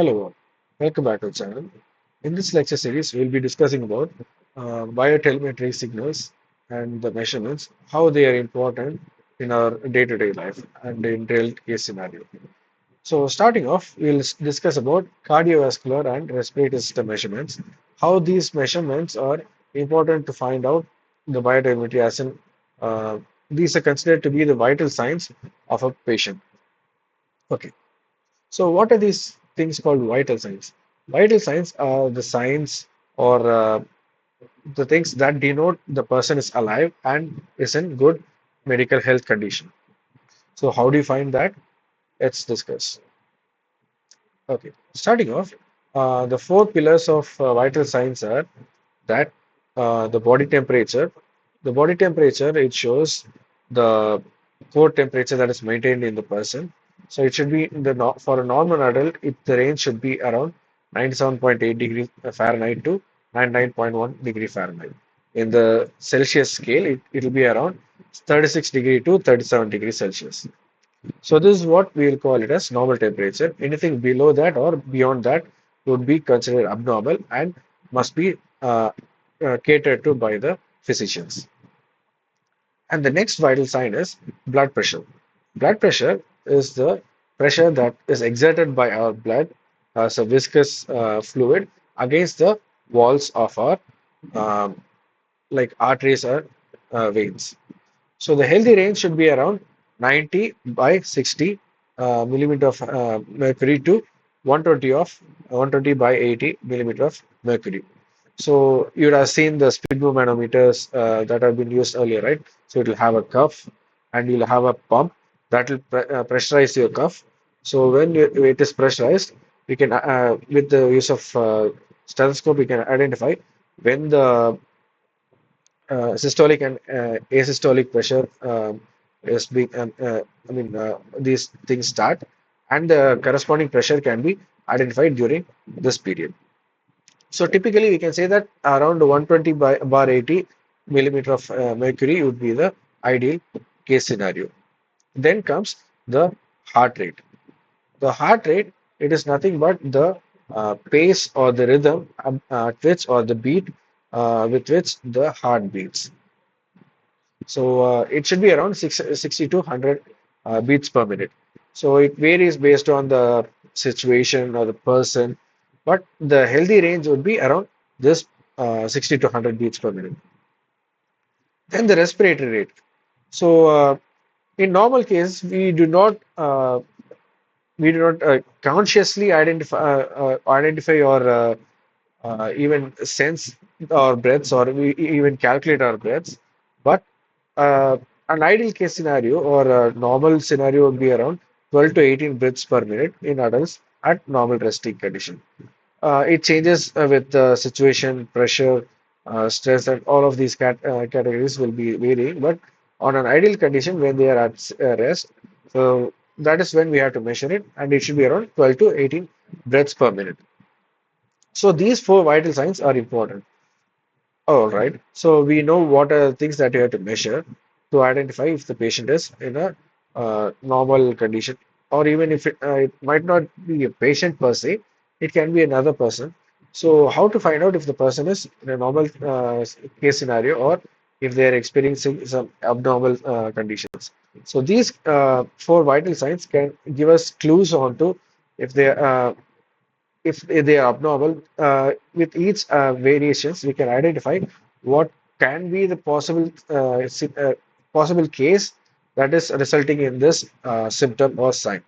Hello, all. Welcome back to the channel. In this lecture series, we'll be discussing about biotelemetry signals and the measurements, how they are important in our day-to-day life and in real case scenario. So, starting off, we'll discuss about cardiovascular and respiratory system measurements, how these measurements are important to find out the biotelemetry as in these are considered to be the vital signs of a patient. Okay. So, what are these things called vital signs? Vital signs are the signs or the things that denote the person is alive and is in good medical health condition. So, how do you find that? Let's discuss. Okay, starting off, the four pillars of vital signs are that the body temperature. The body temperature, it shows the core temperature that is maintained in the person. So it should be in the for a normal adult, the range should be around 97.8 degrees Fahrenheit to 99.1 degree Fahrenheit. In the Celsius scale, it will be around 36 degree to 37 degrees Celsius. So this is what we will call it as normal temperature. Anything below that or beyond that would be considered abnormal and must be catered to by the physicians. And the next vital sign is blood pressure. Blood pressure is the pressure that is exerted by our blood as a viscous fluid against the walls of our um, like arteries or veins. So the healthy range should be around 90 by 60 millimeter of mercury to 120 of 120 by 80 millimeter of mercury. So you would have seen the sphygmomanometers that have been used earlier, right? So it will have a cuff and you'll have a pump that will pressurize your cuff. So when it is pressurized, we can with the use of stethoscope, we can identify when the systolic and asystolic pressure is being, these things start, and the corresponding pressure can be identified during this period. So typically, we can say that around 120 by bar 80 millimeter of mercury would be the ideal case scenario. Then comes the heart rate. The heart rate, it is nothing but the pace or the rhythm at which or the beat with which the heart beats. So it should be around 60 to 100 beats per minute. So it varies based on the situation or the person, but the healthy range would be around this 60 to 100 beats per minute. Then the respiratory rate. So in normal case, we do not consciously identify or even sense our breaths or we even calculate our breaths, but an ideal case scenario or a normal scenario would be around 12 to 18 breaths per minute in adults at normal resting condition. It changes with the situation, pressure, stress, and all of these categories will be varying. But on an ideal condition, when they are at rest, so that is when we have to measure it, and it should be around 12 to 18 breaths per minute. So these four vital signs are important. All right. So we know what are the things that you have to measure to identify if the patient is in a normal condition, or even if it might not be a patient per se, it can be another person. So how to find out if the person is in a normal case scenario or if they are experiencing some abnormal conditions. So these four vital signs can give us clues on to if they if they are abnormal, with each variations, we can identify what can be the possible case that is resulting in this symptom or sign.